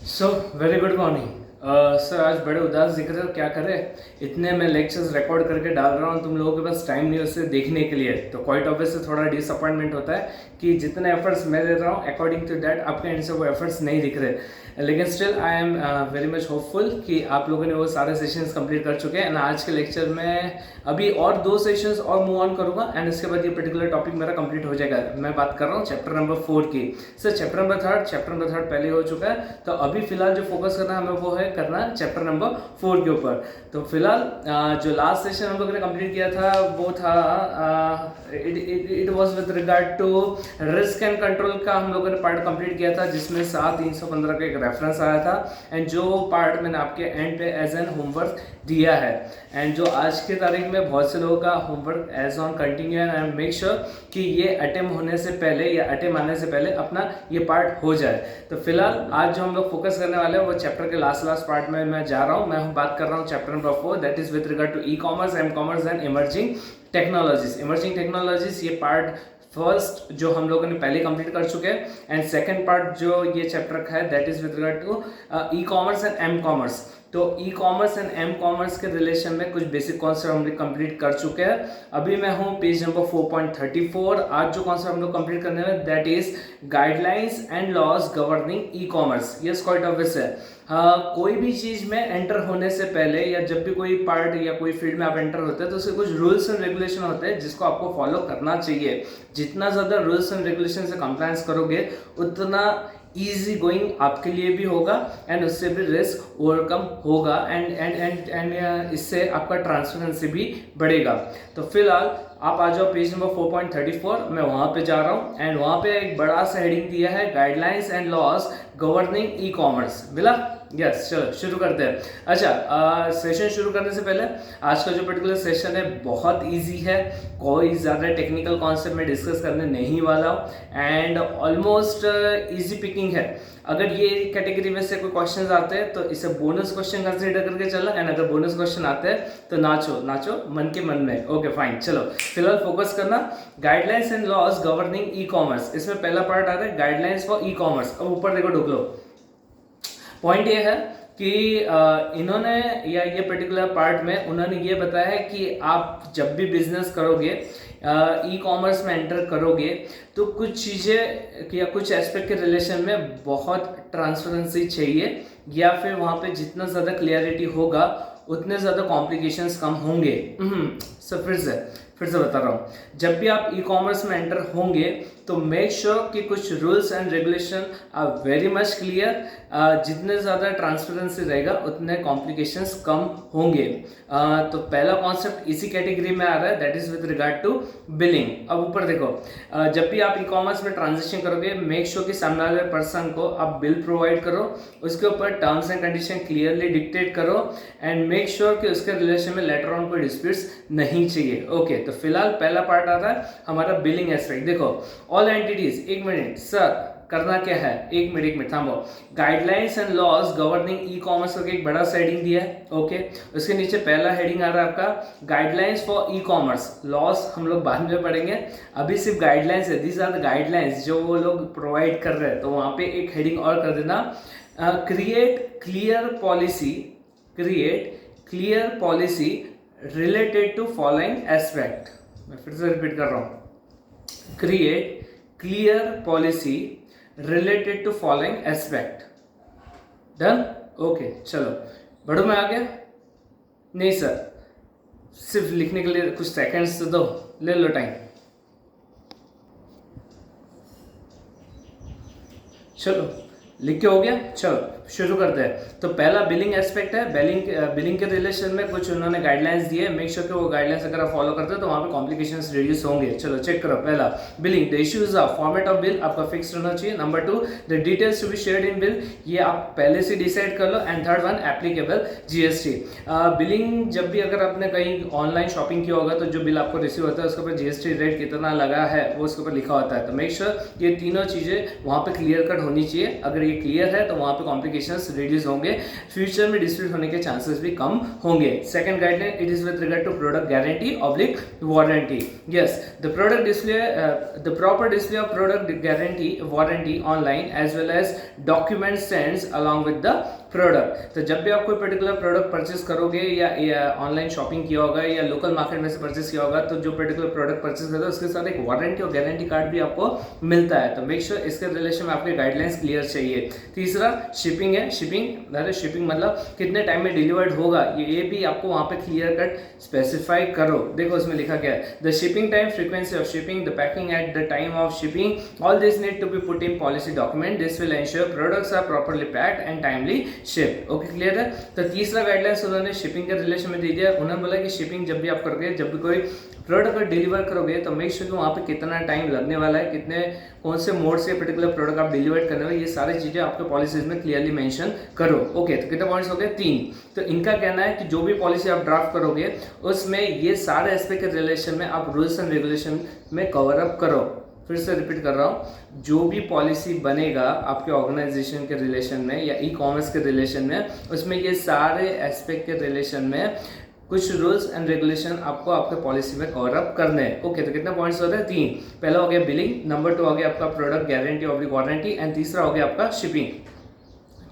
So very good morning sir. आज बड़े उदास दिख रहे हो, क्या करें? इतने मैं लेक्चर्स रिकॉर्ड करके डाल रहा हूँ, तुम लोगों के पास टाइम नहीं उसे देखने के लिए, तो क्वाइट ऑब्वियसली थोड़ा डिसअपॉइंटमेंट होता है कि जितने एफर्ट्स मैं दे रहा हूँ अकॉर्डिंग टू दैट आपके एंड से वो एफर्ट्स नहीं दिख रहे। लेकिन still I am very much hopeful कि आप लोगों ने वो सारे सेशंस कंप्लीट कर चुके हैं। एंड आज के लेक्चर में अभी और 2 सेशंस और मूव ऑन करूंगा एंड इसके बाद ये पर्टिकुलर टॉपिक मेरा कंप्लीट हो जाएगा। मैं बात कर रहा हूँ चैप्टर नंबर 4 की। सर चैप्टर नंबर थर्ड पहले हो चुका है, तो अभी फिलहाल जो फोकस करना है हमें वो है करना चैप्टर नंबर 4 के ऊपर। तो फिलहाल जो लास्ट सेशन हम लोगों ने कंप्लीट किया था वो था it was with regard to risk and control का हम लोगों ने पार्ट कंप्लीट किया था, जिसमें 315 का एक रेफरेंस आया था एंड जो पार्ट मैंने आपके एंड पे एज एन होमवर्क दिया है। एंड जो आज के तारीख में बहुत से लोगों का homework as on continue and make sure कि ये अटेम्प्ट होने से पहले या अटेम्प्ट आने से पहले अपना ये पार्ट हो जाए। तो फिलहाल आज जो हम लोग फोकस करने वाले हैं वो चैप्टर के लास्ट पार्ट में मैं जा रहा हूँ। मैं बात कर रहा हूँ chapter number 4, that is with regard to e commerce, m commerce and emerging technologies. Emerging technologies ये पार्ट फर्स्ट जो हम लोगों ने पहले कंप्लीट कर चुके हैं एंड सेकंड पार्ट जो ये चैप्टर का है that is with regard to e commerce and m commerce. तो e commerce and m commerce के रिलेशन में कुछ बेसिक कॉन्सेप्ट हम लोग कंप्लीट कर चुके हैं। अभी मैं हूँ पेज नंबर 4.34। आज जो कॉन्सेप्ट हम लोग कंप्लीट करने में that is guidelines and laws governing e commerce. Yes, quite obvious है। कोई भी चीज में एंटर होने से पहले या जब भी कोई पार्ट या कोई फील्ड में आप एंटर होते हैं तो उसके कुछ रूल्स एंड रेगुलेशन होते हैं जिसको आपको फॉलो करना चाहिए। जितना ज्यादा रूल्स एंड रेगुलेशन से कंप्लायंस करोगे उतना इजी गोइंग आपके लिए भी होगा एंड उससे भी रिस्क ओवरकम होगा एंड इससे आपका ट्रांसपेरेंसी भी बढ़ेगा। तो फिलहाल आप आ जाओ पेज नंबर 4.34। मैं वहां पे जा रहा हूं एंड वहां पे एक बड़ा सा हेडिंग दिया है guidelines and laws governing e commerce. मिला? यस, चलो शुरू करते हैं। अच्छा, सेशन शुरू करने से पहले आज का जो पर्टिकुलर सेशन है बहुत इजी है, कोई ज़्यादा टेक्निकल कॉन्सेप्ट में डिस्कस करने नहीं वाला हूँ एंड ऑलमोस्ट इजी पिकिंग है। अगर ये कैटेगरी में से कोई क्वेश्चंस आते हैं तो इसे बोनस क्वेश्चन कंसिडर करके चलो एंड अगर बोनस क्वेश्चन आते हैं तो नाचो नाचो मन के मन में। ओके फाइन, चलो फिलहाल फोकस करना guidelines and laws governing e commerce. इसमें पहला पार्ट आ रहा है गाइडलाइंस फॉर ई कॉमर्स। अब ऊपर देखो, ढूक लो। पॉइंट ये है कि इन्होंने या ये पर्टिकुलर पार्ट में उन्होंने ये बताया है कि आप जब भी बिजनेस करोगे, ई कॉमर्स में एंटर करोगे तो कुछ चीज़ें या कुछ एस्पेक्ट के रिलेशन में बहुत ट्रांसपेरेंसी चाहिए या फिर वहाँ पे जितना ज़्यादा क्लियरिटी होगा उतने ज़्यादा कॉम्प्लिकेशंस कम होंगे। सो फिर से बता रहा हूँ, जब भी आप ई कॉमर्स में एंटर होंगे तो मेक श्योर कि कुछ rules and regulation are very much clear. जितने ज़्यादा ट्रांसपेरेंसी रहेगा उतने कॉम्प्लिकेशंस कम होंगे। तो पहला कॉन्सेप्ट इसी कैटेगरी में आ रहा है that is with regard to billing. अब ऊपर देखो, जब भी आप ई कॉमर्स में ट्रांजेक्शन करोगे मेक श्योर कि सामने वाले पर्सन को आप बिल प्रोवाइड करो, उसके ऊपर terms and condition clearly dictate करो एंड मेक श्योर कि उसके रिलेशन में लेटर ऑन कोई डिस्प्यूट्स नहीं चाहिए। ओके, तो फिलहाल पहला पार्ट आ रहा है हमारा बिलिंग एस्पेक्ट। देखो ऑल एंटिटीज, एक मिनट सर करना क्या है, एक मिनट थामो। Guidelines and laws governing e commerce का एक बड़ा सा हेडिंग दिया है। ओके, उसके नीचे पहला हेडिंग आ रहा है आपका guidelines for e commerce. Laws हम लोग बाद में पढ़ेंगे, अभी सिर्फ गाइडलाइंस है। दीज आर द गाइडलाइंस जो वो लोग प्रोवाइड कर रहे हैं। तो वहां पे एक हेडिंग और कर देना, create clear policy related to following aspect. मैं फिर से रिपीट कर रहा हूं, create clear policy related to following aspect. Done? Okay, चलो बढ़ो। मैं आ गया? नहीं सर, सिर्फ लिखने के लिए कुछ सेकंड्स तो दो, ले लो टाइम। चलो लिख के हो गया, चलो शुरू करते हैं। तो पहला बिलिंग एस्पेक्ट है। बिलिंग के रिलेशन में कुछ उन्होंने गाइडलाइंस दिए, मेक श्योर कि वो गाइडलाइंस अगर आप फॉलो करते हो तो वहां पे कॉम्प्लिकेशंस रिड्यूस होंगे। चलो चेक करो। पहला billing, the issues of format of bill आपका फिक्स रहना चाहिए। Number 2, the details to be shared in bill, ये आप पहले से डिसाइड कर लो। And third one, applicable GST. Billing जब भी अगर आपने कहीं ऑनलाइन शॉपिंग किया होगा तो जो बिल आपको रिसीव होता है उसके ऊपर जीएसटी रेट कितना लगा है वो उसके ऊपर लिखा होता है। तो मेक श्योर ये तीनों चीजें वहां पे क्लियर कट होनी चाहिए। अगर ये क्लियर है तो वहाँ पे कॉम्प्लिकेशंस रिड्यूस होंगे, फ्यूचर में डिस्प्यूट होने के चांसेस भी कम होंगे। Second guideline, it is with regard to product guarantee oblique warranty. Yes, the product display the proper display of product guarantee warranty online as well as document sends along with the product. तो जब भी आप कोई particular product purchase करोगे या online shopping किया होगा या लोकल मार्केट में से परचेस किया होगा, तो जो पर्टिकुलर प्रोडक्ट परचेस करते हैं उसके साथ एक वारंटी और गारंटी कार्ड भी आपको मिलता है। तो मेक श्योर इसके रिलेशन में आपके गाइडलाइंस क्लियर चाहिए। तीसरा शिपिंग है, शिपिंग मतलब कितने टाइम में डिलीवर्ड होगा, ये भी आपको वहाँ पे क्लियर कट स्पेसिफाई करो। देखो उसमें लिखा गया है, the shipping time, frequency of shipping, the packing at the time of shipping, all this need to be put in policy document, this will ensure products are properly packed and timely ship. Okay, clear है। तो तीसरा guidelines उन्होंने shipping के relation में दे दिया। उन्होंने बोला कि शिपिंग जब भी आप करोगे, जब भी कोई प्रोडक्ट अगर डिलीवर करोगे तो मेक श्योर कि वहाँ पे कितना टाइम लगने वाला है, कितने कौन से मोड से पर्टिकुलर प्रोडक्ट आप डिलीवर करने वाले, ये सारी चीजें आपके पॉलिसीज में क्लियरली मेंशन करो। ओके, तो कितने पॉइंट्स हो गए? 3। तो इनका कहना है कि जो भी पॉलिसी आप ड्राफ्ट करोगे उसमें ये सारे एस्पेक्ट के रिलेशन में आप रूल्स एंड रेगुलेशन में कवर अप करो। फिर से रिपीट कर रहा हूँ, जो भी पॉलिसी बनेगा आपके ऑर्गेनाइजेशन के रिलेशन में या ई कॉमर्स के रिलेशन में, उसमें ये सारे एस्पेक्ट के रिलेशन में कुछ रूल्स एंड रेगुलेशन आपको आपके पॉलिसी में कवर अप करने हैं। ओके, तो कितने पॉइंट्स होते हैं? 3। पहला हो गया बिलिंग, नंबर 2 हो गया आपका product guarantee oblique warranty, and तीसरा हो गया आपका शिपिंग।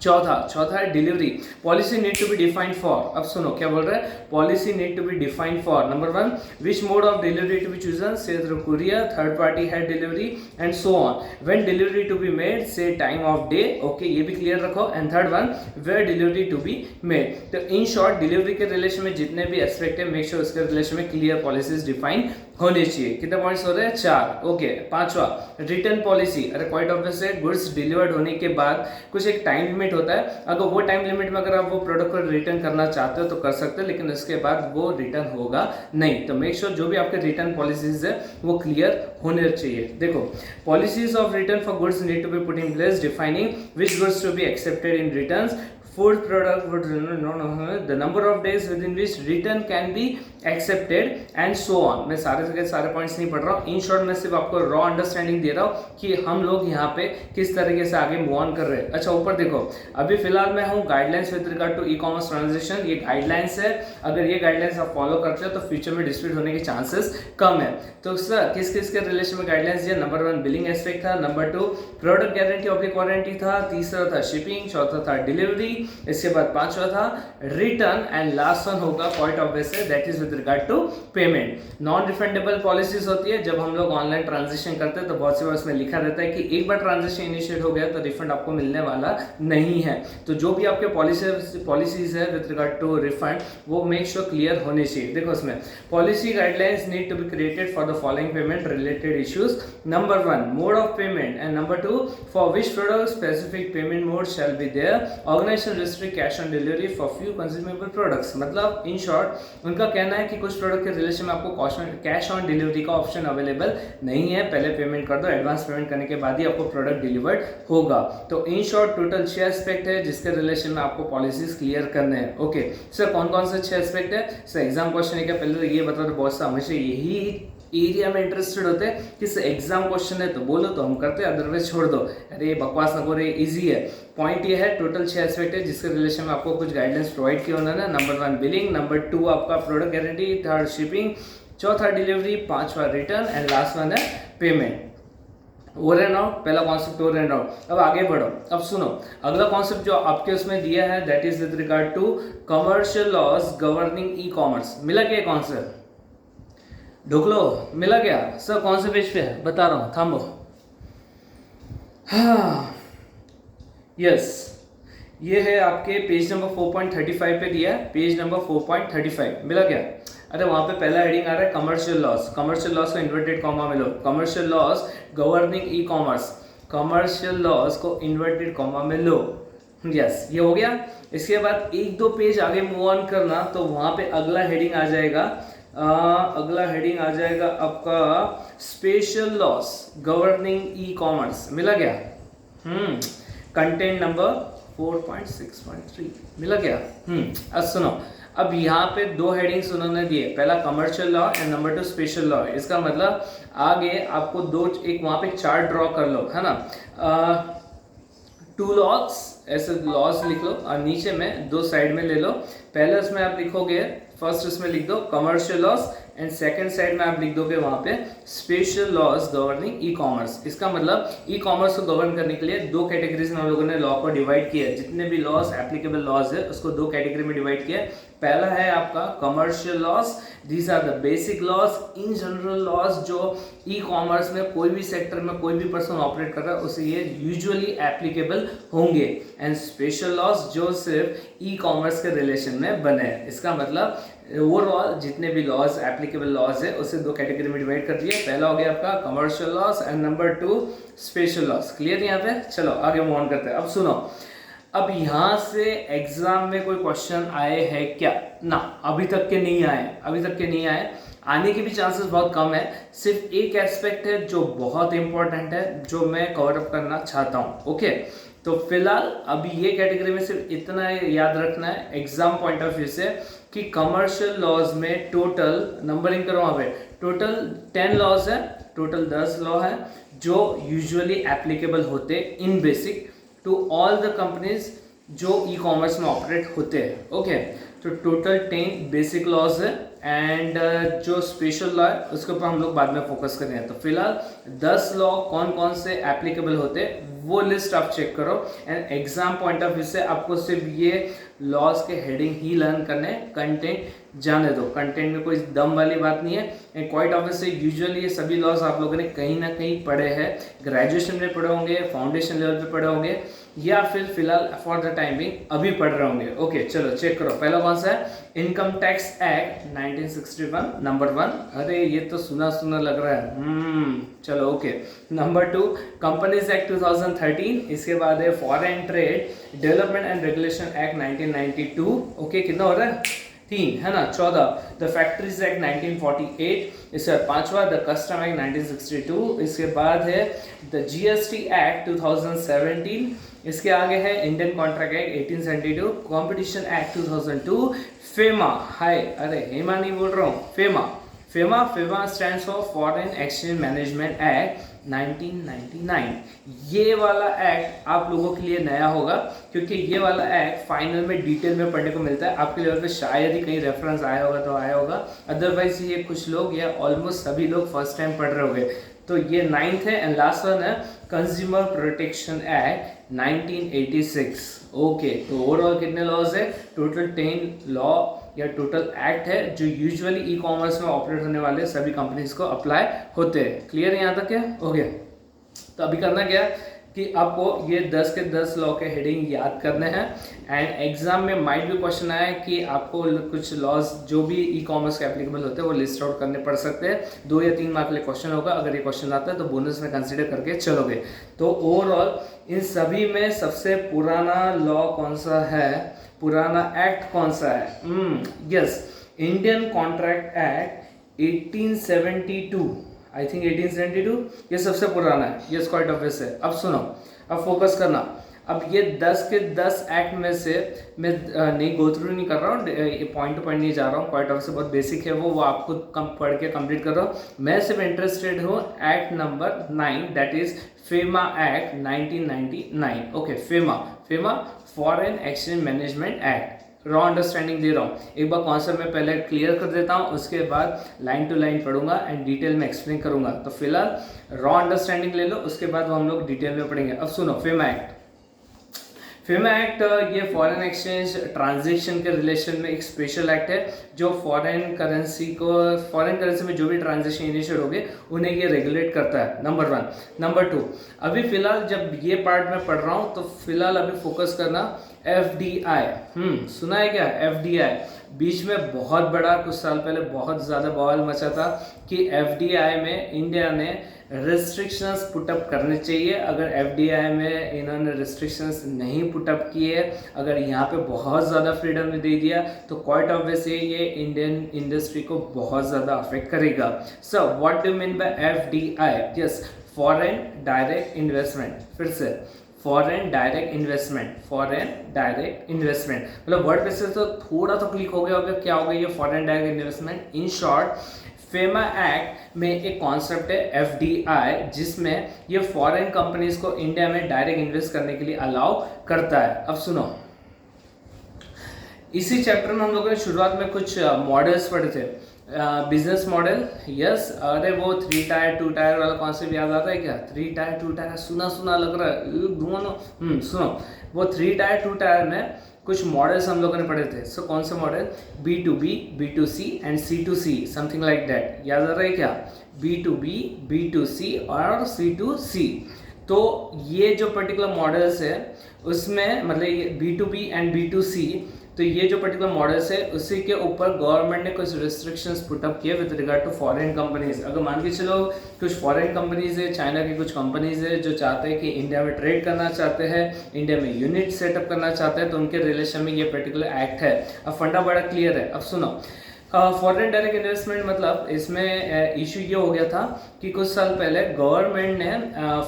चौथा है delivery. Policy need to be defined for, अब सुनो क्या बोल रहा है, policy need to be defined for number 1 which mode of delivery to be chosen, say through courier, third party head delivery and so on, when delivery to be made, say time of day. Okay, ये भी clear रखो। And third one, where delivery to be made. तो in short delivery के relation में जितने भी aspect है, make sure उसके रिलेशन में क्लियर पॉलिसीज डिफाइन होने चाहिए। कितने पॉइंट्स हो रहे हैं? 4। ओके, 5वां रिटर्न पॉलिसी। अरे क्वाइट ऑब्वियस है, गुड्स डिलीवर्ड होने के बाद कुछ एक टाइम लिमिट होता है, अगर वो टाइम लिमिट में अगर आप वो प्रोडक्ट को रिटर्न करना चाहते हो तो कर सकते हो, लेकिन उसके बाद वो रिटर्न होगा नहीं। तो मेक श्योर जो भी आपके रिटर्न पॉलिसीज है वो क्लियर होने चाहिए। देखो, policies of return for goods need to be put in place, defining which goods to be accepted in returns, food product would the number of days within which return can be accepted and so on। मैं सारे points नहीं पढ़ रहा हूँ, in short में सिर्फ आपको raw understanding दे रहा हूँ कि हम लोग यहाँ पे किस तरीके से आगे मूव ऑन कर रहे हैं। अच्छा, ऊपर देखो, अभी फिलहाल मैं हूँ guidelines with regard to e commerce transaction, ये गाइडलाइंस है। अगर ये गाइडलाइंस आप फॉलो करते हो तो फ्यूचर में डिस्प्यूट होने के चांसेस कम है। तो सर किस किस के रिलेशन में गाइडलाइंस दिया? नंबर 1 बिलिंग एस्पेक्ट था, number 2 product guarantee oblique warranty था, तीसरा था शिपिंग, चौथा था डिलीवरी, इसके बाद 5वां था रिटर्न, एंड लास्ट वन होगा पॉइंट ऑफ बेस है, that is with regard to payment. Non refundable policies होती है, जब हम लोग ऑनलाइन ट्रांजेक्शन करते हैं तो बहुत सी बार उसमें लिखा रहता है कि एक बार ट्रांजेक्शन इनिशिएट हो गया तो रिफंड आपको मिलने वाला नहीं है। तो जो भी आपके पॉलिसीज है विद रिगार्ड टू रिफंड, वो मेक श्योर क्लियर होने चाहिए। देखो उसमें policy guidelines need to be created for the following payment related issues, number 1 mode of payment, and number 2 for which product specific payment mode shall be there, organisation restrict cash on delivery for few consumable products. मतलब in short उनका कहना है कि कुछ product के relation में आपको cash on delivery का ऑप्शन अवेलेबल नहीं है, पहले पेमेंट कर दो, एडवांस पेमेंट करने के बाद ही आपको प्रोडक्ट डिलीवर्ड होगा। तो इन शॉर्ट टोटल 6 एस्पेक्ट है जिसके रिलेशन में आपको पॉलिसीज क्लियर करने हैं। ओके सर, कौन कौन से 6 एस्पेक्ट है? सर एग्जाम क्वेश्चन है क्या? पहले तो ये बता दो, बहुत सा हमेशा यही एरिया में इंटरेस्टेड होते हैं कि एग्जाम क्वेश्चन है तो बोलो तो हम करते हैं, अदरवाइज छोड़ दो, अरे बकवास ना करो, इजी है। पॉइंट ये है टोटल 6 एस्पेक्ट है जिसके रिलेशन में आपको कुछ गाइडेंस प्रोवाइड किया उन्होंने। नंबर 1 बिलिंग, नंबर 2 आपका प्रोडक्ट गारंटी, थर्ड शिपिंग, चौथा डिलीवरी, 5वां रिटर्न, एंड लास्ट वन है पेमेंट। ओवर एंड आउट, पहला कॉन्सेप्ट ओवर एंड आउट। अब आगे बढ़ो, अब सुनो अगला कॉन्सेप्ट जो आपके उसमें दिया है that is with regard to commercial laws governing e commerce. मिला क्या कॉन्सेप्ट? ढोकलो मिला क्या? सर कौन से पेज पे है बता रहा हूँ, थाम्बो। हाँ यस, ये है आपके पेज नंबर 4.35 पे दिया है, पेज नंबर 4.35 मिला क्या? अरे वहां पे पहला हेडिंग आ रहा है कमर्शियल लॉस। कमर्शियल लॉस को इन्वर्टेड कॉमा में लो, commercial laws governing e commerce, commercial laws को इन्वर्टेड कॉमा में लो। यस, ये हो गया। इसके बाद 1-2 पेज आगे मूव ऑन करना तो वहां पे अगला हेडिंग आ जाएगा, अगला हेडिंग आ जाएगा आपका special loss governing e commerce. मिला गया? कंटेंट नंबर 4.6.3 मिला गया? अब सुनो, अब यहाँ पे 2 हेडिंग्स उन्होंने दिए, पहला commercial law and number 2 special law. इसका मतलब आगे आपको एक वहां पे चार्ट ड्रॉ कर लो, है ना। टू लॉस, ऐसे लॉस लिख लो और नीचे में दो साइड में ले लो। पहले उसमें आप लिखोगे, फर्स्ट उसमें लिख दो commercial loss and second side में आप लिख दोगे वहां पे special loss governing e commerce. इसका मतलब ई कॉमर्स को गवर्न करने के लिए दो कैटेगरीज में हम लोगों ने लॉ को डिवाइड किया है। जितने भी लॉस एप्लीकेबल लॉज है उसको दो कैटेगरी में डिवाइड किया है। पहला है आपका commercial laws, these are the basic laws, in general laws जो ई कॉमर्स में कोई भी सेक्टर में कोई भी पर्सन ऑपरेट कर रहा है उसे ये यूजुअली एप्लीकेबल होंगे। एंड स्पेशल लॉस जो सिर्फ ई कॉमर्स के रिलेशन में बने हैं। इसका मतलब ओवरऑल जितने भी लॉज एप्लीकेबल लॉज है उसे दो कैटेगरी में डिवाइड कर दिया। पहला हो गया आपका commercial loss and number 2 special loss. Clear यहाँ पे? चलो आगे मूव ऑन करते हैं। अब सुनो, अब यहाँ से एग्जाम में कोई क्वेश्चन आए हैं क्या? ना, अभी तक के नहीं आए, अभी तक के नहीं आए। आने के भी चांसेस बहुत कम है। सिर्फ एक एस्पेक्ट है जो बहुत इंपॉर्टेंट है जो मैं कवर अप करना चाहता हूँ। ओके, तो फिलहाल अभी ये कैटेगरी में सिर्फ इतना याद रखना है एग्जाम पॉइंट ऑफ व्यू से कि कमर्शियल लॉज में टोटल नंबरिंग करो वहाँ पे, टोटल 10 लॉज है, टोटल 10 लॉ है जो यूजुअली एप्लीकेबल होते in basic to all the companies जो ई कॉमर्स में ऑपरेट होते हैं। ओके, तो टोटल 10 बेसिक लॉज है एंड जो स्पेशल लॉ है उसके ऊपर हम लोग बाद में फोकस करेंगे। तो फिलहाल 10 लॉ कौन कौन से एप्लीकेबल होते हैं वो लिस्ट आप चेक करो and exam point of view से आपको सिर्फ ये लॉज के हेडिंग ही लर्न करने, कंटेंट जाने दो। कंटेंट में कोई दम वाली बात नहीं है एंड क्वाइट ऑब्वियसली यूजुअली ये सभी लॉज आप लोगों ने कहीं ना कहीं पढ़े हैं, ग्रेजुएशन में पढ़े होंगे, फाउंडेशन लेवल पे पढ़े होंगे या फिर फिलहाल फॉर द टाइमिंग अभी पढ़ रहे होंगे। ओके, चलो चेक करो। पहला कौन सा है? Income tax act 1961 number 1। अरे ये तो सुना सुना लग रहा है। चलो ओके। Number 2 companies act 2013। इसके बाद है foreign trade development and regulation act 1992। Okay, कितना हो रहा है? 3 है ना। 14 द फैक्ट्रीज एक्ट 1948। इसके बाद 5वां द कस्टम एक्ट 1962। इसके बाद है द जीएसटी एक्ट 2017। इसके आगे है Indian contract act 1872, competition act 2002, FEMA. Hi, अरे हेमा नहीं बोल रहा हूँ, FEMA. FEMA stands for foreign exchange management act 1999। ये वाला एक्ट आप लोगों के लिए नया होगा क्योंकि ये वाला एक्ट फाइनल में डिटेल में पढ़ने को मिलता है। आपके लेवल पे शायद ही कहीं रेफरेंस आया होगा तो आया होगा, अदरवाइज ये कुछ लोग या ऑलमोस्ट सभी लोग फर्स्ट टाइम पढ़ रहे होंगे। तो ये 9th है एंड लास्ट वन है कंज्यूमर प्रोटेक्शन एक्ट 1986। ओके, तो ओवरऑल कितने लॉज है? टोटल 10 लॉ या टोटल एक्ट है जो यूजुअली ई कॉमर्स में ऑपरेट होने वाले सभी कंपनीज को अप्लाई होते हैं। क्लियर है यहाँ तक है? ओके, तो अभी करना क्या कि आपको ये 10 के 10 लॉ के हेडिंग याद करने हैं एंड एग्जाम में माइट भी क्वेश्चन आया कि आपको कुछ लॉज जो भी ई कॉमर्स के एप्लीकेबल होते हैं वो लिस्ट आउट करने पड़ सकते हैं। 2 या 3 मार्क के लिए क्वेश्चन होगा। अगर ये क्वेश्चन आता है तो बोनस में कंसिडर करके चलोगे। तो ओवरऑल इन सभी में सबसे पुराना लॉ कौन सा है, पुराना एक्ट कौन सा है? Yes, Indian contract act 1872। I think 1872 ये सबसे पुराना है। ये क्वाइट ऑब्वियस है। अब सुनो, अब फोकस करना। अब ये 10 के 10 एक्ट में से मैं नहीं गो थ्रू नहीं कर रहा हूँ, पॉइंट टू पॉइंट नहीं जा रहा हूँ। क्वाइट ऑब्वियस बहुत बेसिक है वो आप खुद कम पढ़ के कंप्लीट कर रहा हूँ। मैं सिर्फ इंटरेस्टेड हूँ act number 9 that is FEMA act 1999। Okay, FEMA foreign exchange management act. Raw understanding दे रहा हूँ, एक बार कॉन्सेप्ट में पहले क्लियर कर देता हूँ, उसके बाद लाइन टू लाइन पढ़ूंगा एंड डिटेल में एक्सप्लेन करूंगा। तो फिलहाल रॉ अंडरस्टैंडिंग ले लो, उसके बाद वो हम लोग डिटेल में पढ़ेंगे। अब सुनो, फेमा एक्ट ये फॉरेन एक्सचेंज ट्रांजैक्शन के रिलेशन में एक स्पेशल एक्ट है जो फॉरेन करेंसी में जो भी ट्रांजैक्शन इनिशिएट होंगे उन्हें ये रेगुलेट करता है। नंबर 1। नंबर 2, अभी फिलहाल जब ये पार्ट में पढ़ रहा हूँ तो फिलहाल अभी फोकस करना FDI। सुना है क्या? FDI बीच में बहुत बड़ा, कुछ साल पहले बहुत ज़्यादा बवाल मचा था कि FDI में इंडिया ने रिस्ट्रिक्शंस पुटअप करने चाहिए। अगर FDI में इन्होंने रिस्ट्रिक्शंस नहीं पुटअप किए, अगर यहाँ पे बहुत ज़्यादा फ्रीडम दे दिया तो क्वाइट ऑब्वियसली ये इंडियन इंडस्ट्री को बहुत ज़्यादा अफेक्ट करेगा। So what do mean by FDI? Yes, foreign direct investment. फिर से फॉरेन डायरेक्ट इन्वेस्टमेंट मतलब वर्ड पे से तो थोड़ा तो क्लिक हो गया होगा, क्या होगा ये foreign direct investment? In short FEMA act में एक कॉन्सेप्ट है FDI, जिसमें ये फॉरेन कंपनीज को इंडिया में डायरेक्ट इन्वेस्ट करने के लिए अलाउ करता है। अब सुनो, इसी चैप्टर में हम लोगों ने शुरुआत में कुछ मॉडल्स पढ़े थे। बिजनेस मॉडल, यस, अरे वो 3 टायर 2 टायर वाला कॉन्सेप्ट याद आता है क्या? 3 टायर 2 टायर सुना सुना लग रहा है, सुनो, वो 3 टायर 2 टायर में कुछ मॉडल्स हम लोगों ने पढ़े थे। सो कौन से model? B2B, B2C and C2C, something like that. याद आ रहा है क्या? B2B, B2C और C2C। तो ये जो पर्टिकुलर मॉडल्स है उसमें मतलब ये B2B एंड B2C, तो ये जो पर्टिकुलर मॉडल्स है उसी के ऊपर गवर्नमेंट ने कुछ रिस्ट्रिक्शंस पुट अप किए with regard to foreign companies. अगर मान के चलो कुछ फॉरेन कंपनीज है, चाइना की कुछ कंपनीज है जो चाहते हैं कि इंडिया में ट्रेड करना चाहते हैं, इंडिया में यूनिट सेटअप करना चाहते हैं, तो उनके रिलेशन में ये पर्टिकुलर एक्ट है। अब फंडा बड़ा क्लियर है। अब सुनो, फॉरेन डायरेक्ट इन्वेस्टमेंट मतलब इसमें इशू ये हो गया था कि कुछ साल पहले गवर्नमेंट ने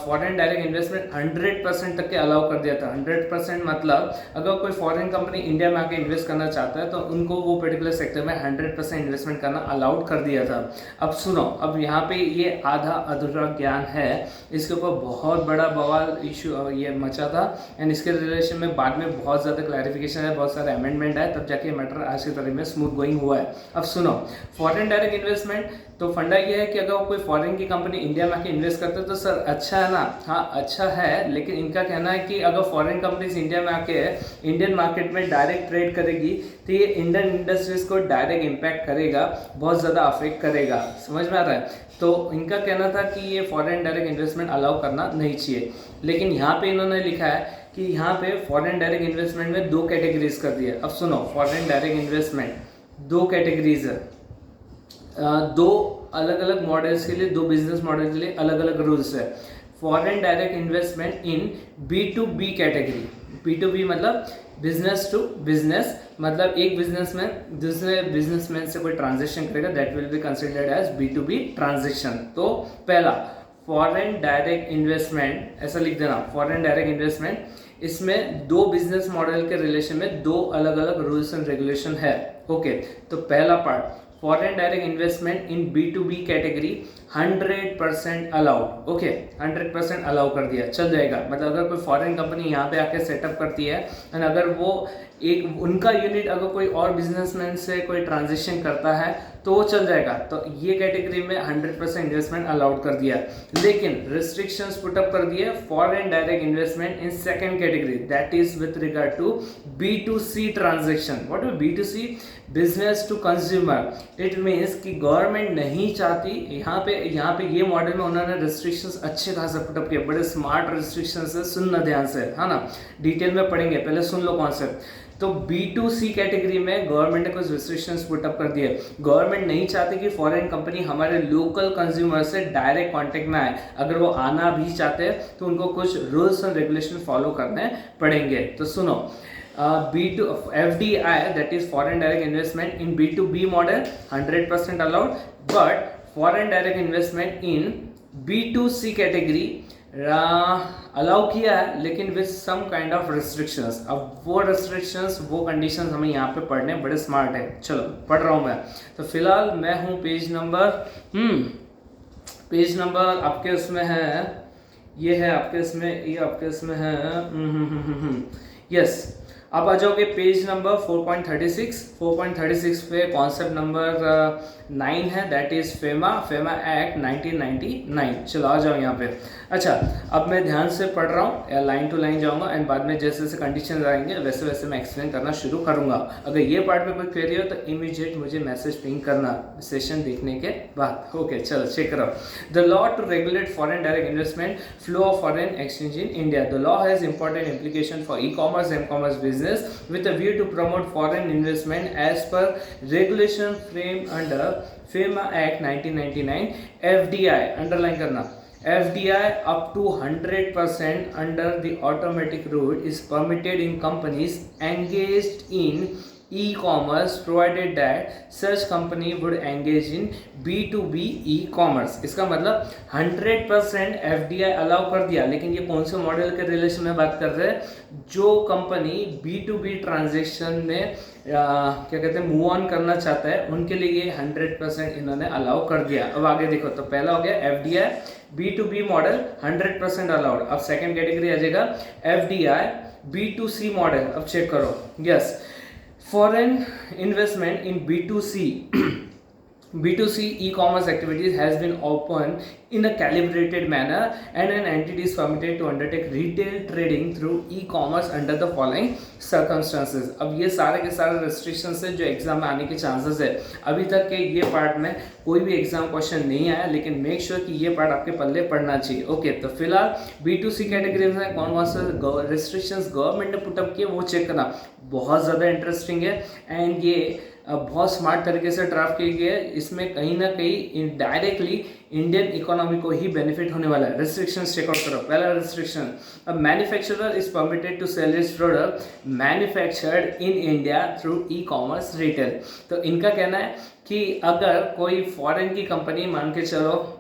फॉरेन डायरेक्ट इन्वेस्टमेंट 100% तक के अलाउ कर दिया था। 100% मतलब अगर कोई फॉरेन कंपनी इंडिया में आके इन्वेस्ट करना चाहता है तो उनको वो पर्टिकुलर सेक्टर में 100% इन्वेस्टमेंट करना अलाउड कर दिया था। अब सुनो, अब यहाँ पे ये आधा अधूरा ज्ञान है, इसके ऊपर बहुत बड़ा बवाल इशू ये मचा था एंड इसके रिलेशन में बाद में बहुत ज़्यादा क्लैरिफिकेशन है, बहुत सारे अमेंडमेंट है, तब जाके मैटर आज की तारीख में स्मूथ गोइंग हुआ है। अब सुनो, फॉरेन डायरेक्ट इन्वेस्टमेंट तो फंडा ये है कि अगर कोई फॉरेन की कंपनी इंडिया में आके इन्वेस्ट करते हैं तो सर अच्छा है ना? हाँ अच्छा है, लेकिन इनका कहना है कि अगर फॉरेन कंपनीज इंडिया में आके इंडियन मार्केट में डायरेक्ट ट्रेड करेगी तो ये इंडियन इंडस्ट्रीज को डायरेक्ट इम्पैक्ट करेगा, बहुत ज़्यादा अफेक्ट करेगा। समझ में आ रहा है? तो इनका कहना था कि ये फॉरेन डायरेक्ट इन्वेस्टमेंट अलाउ करना नहीं चाहिए, लेकिन यहाँ पे इन्होंने लिखा है कि यहाँ पे फॉरेन डायरेक्ट इन्वेस्टमेंट में 2 कैटेगरीज कर दिया। अब सुनो, फॉरेन डायरेक्ट इन्वेस्टमेंट 2 कैटेगरीज है, 2 अलग अलग मॉडल्स के लिए, 2 बिजनेस मॉडल के लिए अलग अलग रूल्स है। फॉरेन डायरेक्ट इन्वेस्टमेंट इन B2B कैटेगरी। B2B मतलब बिजनेस टू बिजनेस, मतलब एक बिजनेसमैन दूसरे बिजनेसमैन से कोई ट्रांजेक्शन करेगा, that will be considered as B2B transaction. तो पहला फॉरेन डायरेक्ट इन्वेस्टमेंट, ऐसा लिख देना, फॉरेन डायरेक्ट इन्वेस्टमेंट, इसमें 2 बिजनेस मॉडल के रिलेशन में 2 अलग अलग रूल्स एंड रेगुलेशन है। ओके, तो पहला पार्ट, फॉरेन डायरेक्ट इन्वेस्टमेंट इन B2B category 100% allowed. Okay, 100% allow कर दिया, चल जाएगा। मतलब अगर कोई फॉरेन कंपनी यहाँ पे आके सेटअप करती है एंड अगर वो एक उनका यूनिट अगर कोई और बिजनेसमैन से कोई ट्रांजेक्शन करता है तो वो चल जाएगा। तो ये कैटेगरी में 100% इन्वेस्टमेंट अलाउड कर दिया, लेकिन रिस्ट्रिक्शंस पुट अप कर दिए foreign direct investment in second category, that is with regard to B2C transaction. What is B2C? Business to consumer. It means कि गवर्नमेंट नहीं चाहती, यहाँ पे ये मॉडल में उन्होंने रिस्ट्रिक्शंस अच्छे खासा पुट अप किए, बड़े स्मार्ट रिस्ट्रिक्शंस है, सुनना ध्यान से, है ना, डिटेल में पढ़ेंगे, पहले सुन लो कॉन्सेप्ट। तो B2C कैटेगरी में गवर्नमेंट ने कुछ रिस्ट्रिक्शंस पुट अप कर दिए। गवर्नमेंट नहीं चाहती कि फॉरेन कंपनी हमारे लोकल कंज्यूमर से डायरेक्ट कांटेक्ट में आए, अगर वो आना भी चाहते हैं तो उनको कुछ रूल्स एंड रेगुलेशन फॉलो करने पड़ेंगे। तो सुनो, FDI, that is foreign direct investment in B2B model 100% allowed, but foreign direct investment in B2C category allow किया है, लेकिन with some kind of restrictions. अब वो रिस्ट्रिक्शंस, वो कंडीशंस हमें यहाँ पे पढ़ने बड़े स्मार्ट है। चलो पढ़ रहा हूँ मैं। तो फिलहाल मैं हूँ पेज नंबर आपके उसमें है, ये है आपके इसमें, ये आपके इसमें है, यस। आप आ जाओगे पेज नंबर 4.36 पे कॉन्सेप्ट नंबर 9 है, दैट इज फेमा एक्ट 1999। चलो आ जाओ यहाँ पे। अच्छा, अब मैं ध्यान से पढ़ रहा हूँ, लाइन टू लाइन जाऊँगा एंड बाद में जैसे जैसे कंडीशन आएंगे वैसे वैसे मैं एक्सप्लेन करना शुरू करूँगा। अगर ये पार्ट में कोई क्वेरी हो तो इमीडिएट मुझे मैसेज पिंग करना सेशन देखने के बाद। ओके, चलो चेक करो। The law to regulate foreign direct investment flow of foreign exchange in India. The law has important implication for e-commerce and commerce business with a view to promote foreign investment as per regulation framed under FEMA Act 1999 FDI underline करना FDI up to 100% under the automatic route is permitted in companies engaged in e-commerce provided that such company would engage in B2B e-commerce। इसका मतलब 100% FDI allow कर दिया, लेकिन ये कौन से model के रिलेशन में बात कर रहे हैं? जो कंपनी B2B ट्रांजेक्शन में क्या कहते हैं मूव ऑन करना चाहता है उनके लिए ये 100% इन्होंने अलाउ कर दिया। अब आगे देखो, तो पहला हो गया FDI B2B मॉडल 100% अलाउड। अब सेकंड कैटेगरी आ जाएगा FDI B2C मॉडल। अब चेक करो, yes, foreign investment in B2C e-commerce activities has been opened in a calibrated manner and an entity is permitted to undertake retail trading through e-commerce under the following circumstances। अब ये सारे के सारे restrictions है जो exam में आने के चांसेस है। अभी तक के ये पार्ट में कोई भी एग्जाम क्वेश्चन नहीं आया, लेकिन मेक श्योर कि ये पार्ट आपके पल्ले पढ़ना चाहिए। ओके, तो फिलहाल B2C कैटेगरी में कौन कौन से रिस्ट्रिक्शंस गवर्नमेंट ने पुटअप किए वो चेक करना बहुत ज़्यादा इंटरेस्टिंग है एंड ये बहुत स्मार्ट तरीके से ड्राफ्ट की गई है। इसमें कहीं ना कहीं डायरेक्टली इंडियन इकोनॉमी को ही बेनिफिट होने वाला है। रिस्ट्रिक्शंस चेकआउट करो। पहला restriction, a manufacturer is permitted to sell its product manufactured in India through e-commerce retail. तो इनका कहना है कि अगर कोई फॉरेन की कंपनी, मान के चलो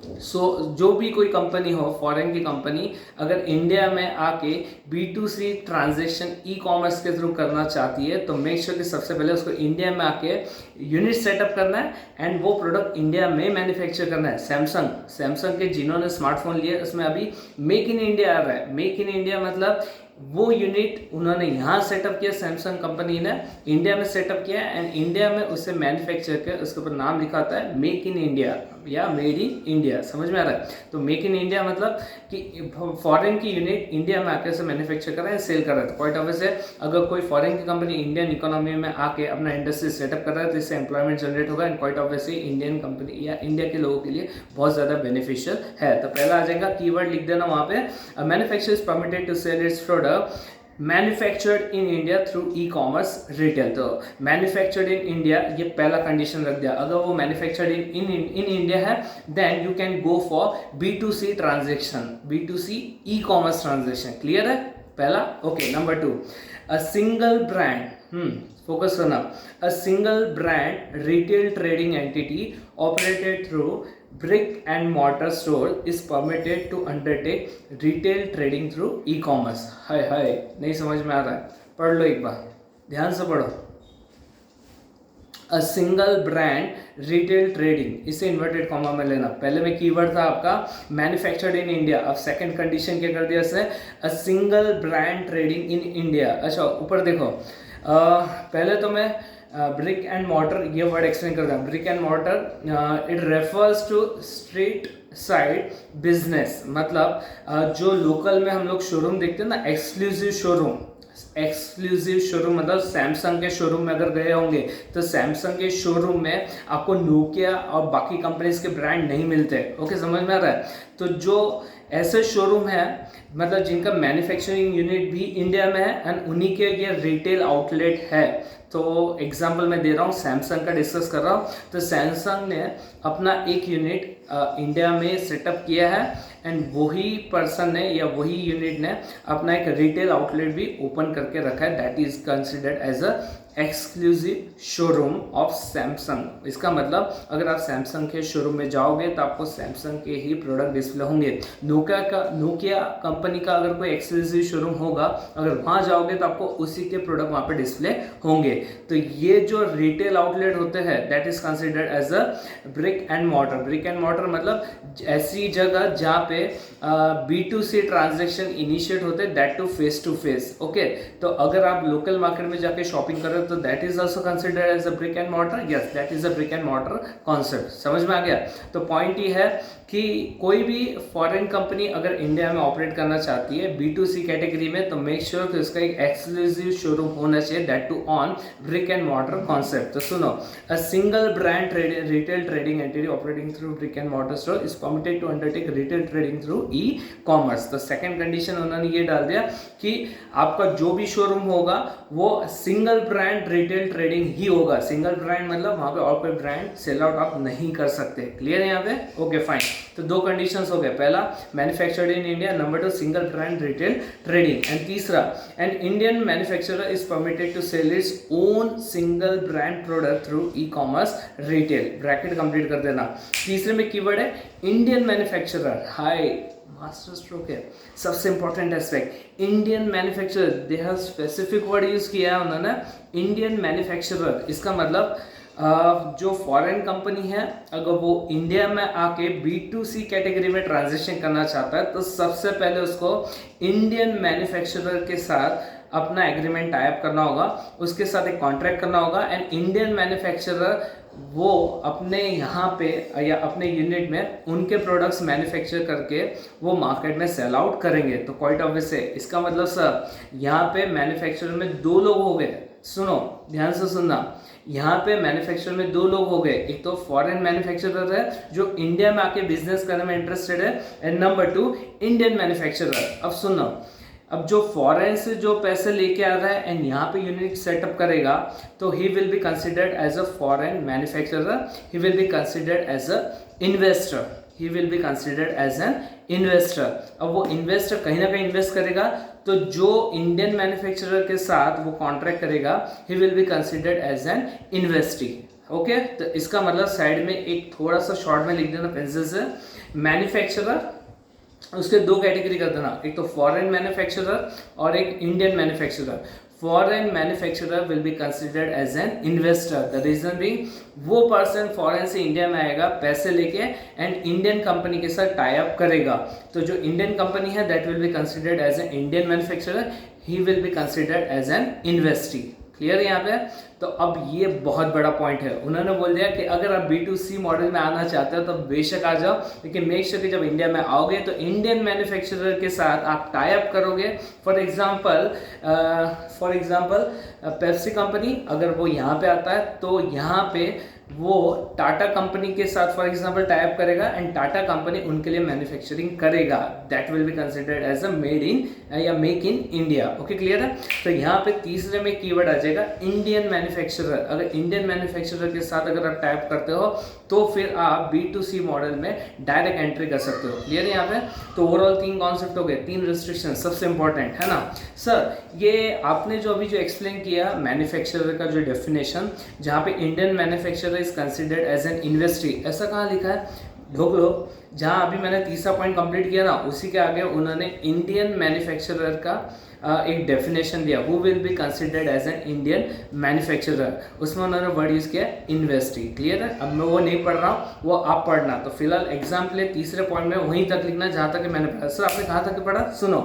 जो भी कोई कंपनी हो फॉरेन की कंपनी, अगर इंडिया में आके B2C ट्रांजेक्शन ई-कॉमर्स के थ्रू करना चाहती है तो मेक श्योर कि सबसे पहले उसको इंडिया में आके यूनिट सेटअप करना है एंड वो प्रोडक्ट इंडिया में मैन्युफैक्चर करना है। सैमसंग के जिन्होंने स्मार्टफोन लिए उसमें अभी मेक इन इंडिया आ रहा है। मेक इन इंडिया मतलब वो यूनिट उन्होंने यहाँ सेटअप किया, सैमसंग कंपनी ने इंडिया में सेटअप किया एंड इंडिया में उसे मैन्युफैक्चर कर उसके ऊपर नाम लिखा होता है मेक इन इंडिया या मेड इन इंडिया। समझ में आ रहा है? तो मेक इन इंडिया मतलब कि फॉरेन की यूनिट इंडिया में आकर से मैन्युफैक्चर कर रहा है, सेल कर रहा है। तो क्वाइट ऑब्वियस है, अगर कोई फॉरेन की कंपनी इंडियन इकोनॉमी में आके अपना इंडस्ट्री सेटअप कर रहा है तो इससे एम्प्लॉयमेंट जनरेट होगा and quite obviously Indian company या इंडिया के लोगों के लिए बहुत ज़्यादा बेनिफिशियल है। तो पहला आ जाएगा, कीवर्ड लिख देना वहाँ पे, manufacturer is permitted to sell its product manufactured in India through e-commerce retail. तो मैन्युफैक्चर्ड इन इंडिया ये पहला कंडीशन रख दिया। अगर वो मैन्युफैक्चर्ड इन इंडिया है then you can go for B2C transaction, B2C e commerce transaction. Clear है पहला? Okay, number 2, a single brand, focus करना, a single brand retail trading entity operated through brick and mortar store is permitted to undertake retail trading through e-commerce। हाय नहीं समझ में आ रहा है? पढ़ लो एक बार, ध्यान से पढ़ो। A single brand retail trading, इसे इन्वर्टेड कॉमा में लेना। पहले में कीवर्ड था आपका मैन्युफैक्चर्ड इन इंडिया, अब सेकंड कंडीशन क्या कर दिया इसने? A single brand trading in India. अच्छा ऊपर देखो, पहले तो मैं ब्रिक एंड मॉर्टर ये वर्ड एक्सप्लेन कर दूँ। Brick and mortar it refers to street side business, मतलब जो लोकल में हम लोग शोरूम देखते हैं ना, एक्सक्लूसिव शोरूम मतलब सैमसंग के शोरूम में अगर गए होंगे तो सैमसंग के शोरूम में आपको नोकिया और बाकी कंपनीज के ब्रांड नहीं मिलते। ओके, समझ में आ रहा है? तो जो ऐसे शोरूम है मतलब जिनका मैन्युफैक्चरिंग यूनिट भी इंडिया में है एंड उन्हीं के ये रिटेल आउटलेट है। तो एग्जांपल मैं दे रहा हूँ, सैमसंग का डिस्कस कर रहा हूँ। तो सैमसंग ने अपना एक यूनिट इंडिया में सेटअप किया है एंड वही पर्सन ने या वही यूनिट ने अपना एक रिटेल आउटलेट भी ओपन करके रखा है, that is considered as a exclusive showroom of Samsung. इसका मतलब अगर आप सैमसंग के शोरूम में जाओगे तो आपको सैमसंग के ही प्रोडक्ट डिस्प्ले होंगे। नोकिया कंपनी का अगर कोई एक्सक्लूसिव शोरूम होगा, अगर वहाँ जाओगे तो आपको उसी के प्रोडक्ट वहाँ पे डिस्प्ले होंगे। तो ये जो रिटेल आउटलेट होते हैं that is considered as a brick and mortar. Brick and mortar मतलब ऐसी जगह जहाँ पे B2C ट्रांजेक्शन इनिशिएट होते हैं, दैट टू फेस। ओके, तो अगर आप लोकल मार्केट में जाके शॉपिंग कर रहे हो तो that is also considered as a brick and mortar. Yes, that is a brick and mortar concept. समझ में आ गया? तो पॉइंट ये है कि कोई भी फॉरेन कंपनी अगर इंडिया में ऑपरेट करना चाहती है B2C कैटेगरी में तो मेक श्योर कि उसका एक एक्सक्लूसिव शोरूम होना चाहिए, that too on brick and mortar concept. तो सुनो, a single brand retail trading entity operating through brick and mortar store is permitted to undertake retail trading through e-commerce. तो second condition उन्होंने ये डाल दिया कि आपका जो भी शोरूम होगा वो सिंगल ब्रांड रिटेल ट्रेडिंग ही होगा। सिंगल ब्रांड मतलब वहां पे और कोई ब्रांड सेल आउट आप नहीं कर सकते। क्लियर है यहाँ पे? Okay fine. तो दो कंडीशंस हो गए, पहला manufactured in India, number 2 single brand retail trading, and तीसरा an Indian manufacturer is permitted to sell its own single brand product through e commerce retail. Bracket complete कर देना। तीसरे में कीवर्ड है Indian manufacturer, high master stroke है, सबसे important aspect Indian manufacturer, they have specific word use किया है उन्होंने, इंडियन मैन्युफैक्चरर। इसका मतलब जो फॉरेन कंपनी है अगर वो इंडिया में आके B2C कैटेगरी में ट्रांजिशन करना चाहता है तो सबसे पहले उसको इंडियन मैन्युफैक्चरर के साथ अपना एग्रीमेंट टाइप करना होगा, उसके साथ एक कॉन्ट्रैक्ट करना होगा, एंड इंडियन मैन्युफैक्चरर वो अपने यहाँ पे या अपने यूनिट में उनके प्रोडक्ट्स मैन्युफैक्चर करके वो मार्केट में सेल आउट करेंगे। तो क्वाइट ऑब्वियस है। इसका मतलब सर यहाँ पे मैन्युफैक्चरर में दो लोग हो गए, सुनो ध्यान से सुनना, यहाँ पे मैन्युफैक्चरर में दो लोग हो गए, एक तो फॉरेन मैन्युफैक्चरर है जो इंडिया में आके बिजनेस करने में इंटरेस्टेड है, एंड नंबर 2 इंडियन मैन्युफैक्चरर। अब सुनो, अब जो फॉरेन से जो पैसे लेके आ रहा है एंड यहाँ पे यूनिट सेटअप करेगा तो he will be considered as a foreign manufacturer, he will be considered as a investor, he will be considered as an investor. अब वो इन्वेस्टर कहीं ना कहीं इन्वेस्ट करेगा तो जो इंडियन मैन्युफैक्चरर के साथ वो कॉन्ट्रैक्ट करेगा he will be considered as an investee. Okay, तो इसका मतलब साइड में एक थोड़ा सा शॉर्ट में लिख देना पेंसिल से, मैन्युफैक्चरर उसके दो कैटेगरी कर देना, एक तो फॉरेन मैन्युफैक्चरर और एक Indian manufacturer. Foreign manufacturer will be considered as an investor, the reason being वो पर्सन फॉरेन से इंडिया में आएगा पैसे लेके एंड इंडियन कंपनी के साथ टाई अप करेगा, तो जो इंडियन कंपनी है that will be considered as an Indian manufacturer, he will be considered as an investee. Clear है यहाँ पे? तो अब ये बहुत बड़ा पॉइंट है, उन्होंने बोल दिया कि अगर आप B2C मॉडल में आना चाहते हो तो बेशक आ जाओ, लेकिन मेक श्योर कि जब इंडिया में आओगे तो इंडियन मैन्युफैक्चरर के साथ आप टाई अप करोगे। फॉर एग्जांपल पेप्सी कंपनी अगर वो यहाँ पे आता है तो यहाँ पे वो टाटा कंपनी के साथ फॉर एग्जांपल टाई अप करेगा एंड टाटा कंपनी उनके लिए मैन्युफैक्चरिंग करेगा, that will be considered as a made in या make in India. Okay, clear है? तो यहाँ पे तीसरे में कीवर्ड आ जाएगा इंडियन मैन्युफैक्चरर। अगर इंडियन मैन्युफैक्चरर के साथ अगर आप टाइप करते हो तो फिर आप B2C मॉडल में डायरेक्ट एंट्री कर सकते हो। क्लियर है यहाँ पे? तो ओवरऑल 3 कॉन्सेप्ट हो गए, 3 रिस्ट्रिक्शन, सबसे इंपॉर्टेंट है ना सर। ये आपने जो अभी जो एक्सप्लेन किया मैन्युफैक्चरर का जो डेफिनेशन, जहाँ पे Indian manufacturer is considered as an investee, ऐसा कहाँ लिखा है? ढोक लो, जहाँ अभी मैंने तीसरा पॉइंट कंप्लीट किया ना उसी के आगे उन्होंने इंडियन मैन्युफैक्चरर का एक डेफिनेशन दिया, who will be considered as an Indian manufacturer, उसमें उन्होंने वर्ड यूज किया इन्वेस्टी। क्लियर है? अब मैं वो नहीं पढ़ रहा हूँ, वो आप पढ़ना। तो फिलहाल एग्जाम्पल तीसरे पॉइंट में वहीं तक लिखना जहाँ तक मैंने पढ़ा। सर आपने कहाँ तक पढ़ा? सुनो,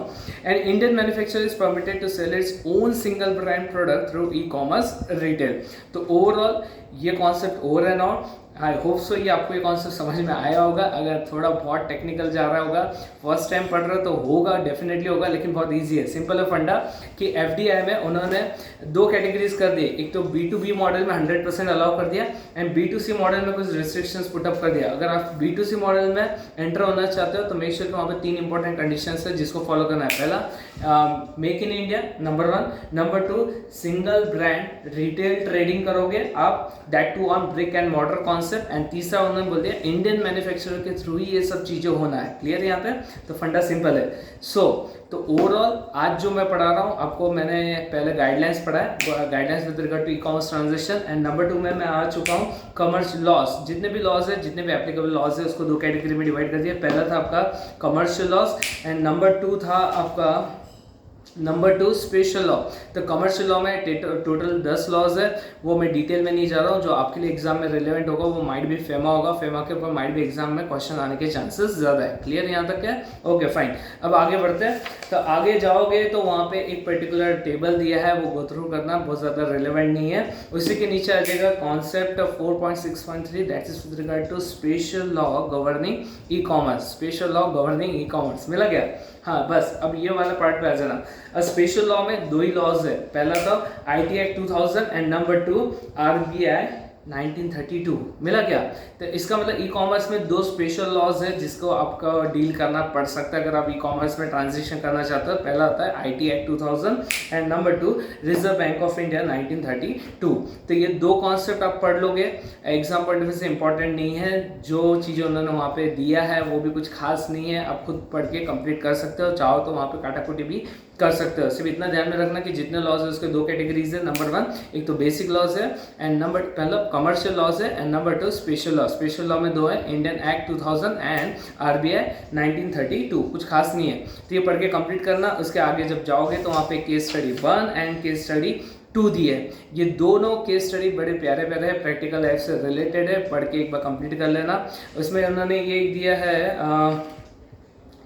an Indian manufacturer is permitted to sell its own single brand product through e commerce retail. तो ओवरऑल ये concept over and out, I hope so ये आपको ये कॉन्सेप्ट समझ में आया होगा। अगर थोड़ा बहुत टेक्निकल जा रहा होगा, फर्स्ट टाइम पढ़ रहे हो तो होगा, डेफिनेटली होगा, लेकिन बहुत इजी है। सिंपल है फंडा कि FDI में उन्होंने 2 कैटेगरीज कर दिए, एक तो B2B मॉडल में 100% अलाउ कर दिया एंड B2C मॉडल में कुछ रिस्ट्रिक्शंस पुट अप कर दिया। अगर आप B2C मॉडल में एंटर होना चाहते हो तो मेक श्योर कि वहाँ पे 3 इंपॉर्टेंट कंडीशंस है जिसको फॉलो करना है। पहला make in India, number 1, number 2 single brand retail trading करोगे आप, that too on brick and mortar concept, and तीसरा उन्होंने बोल दिया इंडियन मैन्युफैक्चरर के थ्रू ही ये सब चीजें होना है। क्लियर है यहाँ पे? तो फंडा सिंपल है। तो ओवरऑल आज जो मैं पढ़ा रहा हूँ आपको, मैंने पहले गाइडलाइंस पढ़ा है, guidelines with regard to e commerce transaction, and number 2 में मैं आ चुका हूँ कमर्शियल लॉस। जितने भी लॉज है, जितने भी एप्लीकेबल लॉज है उसको 2 कैटेगरी में डिवाइड कर दिया। पहला था आपका कमर्शियल लॉस एंड नंबर 2 था आपका नंबर 2 स्पेशल लॉ। तो कमर्शियल लॉ में टोटल 10 लॉज है, वो मैं डिटेल में नहीं जा रहा हूँ। जो आपके लिए एग्जाम में रिलेवेंट होगा वो माइट भी फेमा होगा, फेमा के ऊपर माइट भी एग्जाम में क्वेश्चन आने के चांसेस ज़्यादा है। क्लियर यहाँ तक है? Okay fine. अब आगे बढ़ते हैं। तो आगे जाओगे तो वहाँ पे एक पर्टिकुलर टेबल दिया है, वो गो थ्रू करना, बहुत ज़्यादा रिलेवेंट नहीं है। उसी के नीचे आ जाएगा concept 4.6.3, that is with regard to special law governing e commerce. Special law governing e commerce मिला गया? हाँ, बस अब ये वाला पार्ट पे आ जाना। स्पेशल लॉ में 2 ही लॉज है, पहला तो IT act 2000 and number 2 RBI 1932 मिला क्या? तो इसका मतलब ई कॉमर्स में 2 स्पेशल लॉज है जिसको आपका डील करना पड़ सकता है अगर आप ई कॉमर्स में ट्रांजिशन करना चाहते हो। पहला आता है IT act 2000 and number 2 reserve bank of India 1932। तो ये 2 कॉन्सेप्ट आप पढ़ लोगे, एग्जाम पॉइंट से इंपॉर्टेंट नहीं है, जो चीज़ें उन्होंने वहाँ पे दिया है वो भी कुछ खास नहीं है, आप खुद पढ़ के कंप्लीट कर सकते हो, चाहो तो वहाँ पे काटाकुटी भी कर सकते हो। सिर्फ इतना ध्यान में रखना कि जितने लॉज है उसके 2 कैटेगरीज है। नंबर 1 एक तो बेसिक लॉज है एंड नंबर पहला कमर्शियल लॉज है and number 2 special law. Special law में 2 है, इंडियन एक्ट 2000 एंड RBI 1932। कुछ खास नहीं है, तो ये पढ़ के कंप्लीट करना। उसके आगे जब जाओगे तो वहाँ पे case study 1 and case study 2 दी है। ये दोनों केस स्टडी बड़े प्यारे प्यारे हैं, प्रैक्टिकल लाइफ से रिलेटेड है, पढ़ के एक बार कंप्लीट कर लेना। उसमें उन्होंने ये दिया है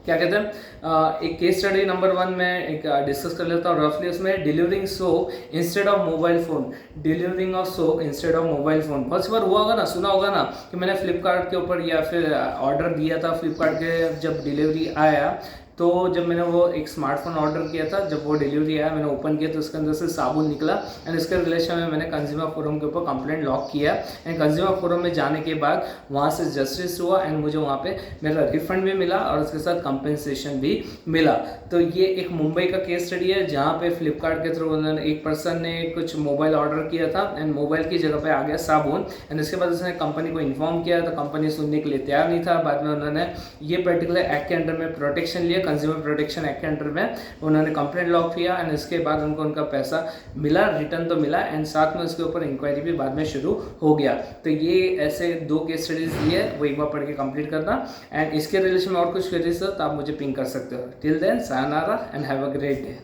क्या कहते हैं, एक केस स्टडी नंबर 1 में एक डिस्कस कर लेता हूँ रफली। उसमें delivering soap instead of mobile phone, delivering of soap instead of mobile phone. बहुत बार हुआ होगा ना, सुना होगा ना कि मैंने फ्लिपकार्ट के ऊपर या फिर ऑर्डर दिया था, फ्लिपकार्ट के जब डिलीवरी आया तो जब मैंने वो एक स्मार्टफोन ऑर्डर किया था, जब वो डिलीवरी आया मैंने ओपन किया तो उसके अंदर से साबुन निकला एंड इसके रिलेशन में मैंने कंज्यूमर फोरम के ऊपर कंप्लेंट लॉक किया एंड कंज्यूमर फोरम में जाने के बाद वहाँ से जस्टिस हुआ एंड मुझे वहाँ पे मेरा रिफंड भी मिला और उसके साथ कंपेंसेशन भी मिला। तो ये एक मुंबई का केस स्टडी है जहाँ पे फ्लिपकार्ट के थ्रू उन्होंने एक पर्सन ने कुछ मोबाइल ऑर्डर किया था एंड मोबाइल की जगह पे आ गया साबुन एंड इसके बाद उसने कंपनी को इन्फॉर्म किया तो कंपनी सुनने के लिए तैयार नहीं था। बाद में उन्होंने ये पर्टिकुलर एक्ट के अंडर में प्रोटेक्शन लिया, कंज्यूमर प्रोटेक्शन एक्ट के अंडर में उन्होंने कंप्लेंट लॉक किया एंड इसके बाद उनको उनका पैसा मिला, रिटर्न तो मिला एंड साथ में उसके ऊपर इंक्वायरी भी बाद में शुरू हो गया। तो ये ऐसे 2 केस स्टडीज दिए, वो एक बार पढ़ के कंप्लीट करना एंड इसके रिलेशन में और कुछ क्वेरीज हो तो आप मुझे पिंग कर सकते हो। Till then sayonara and have a great day.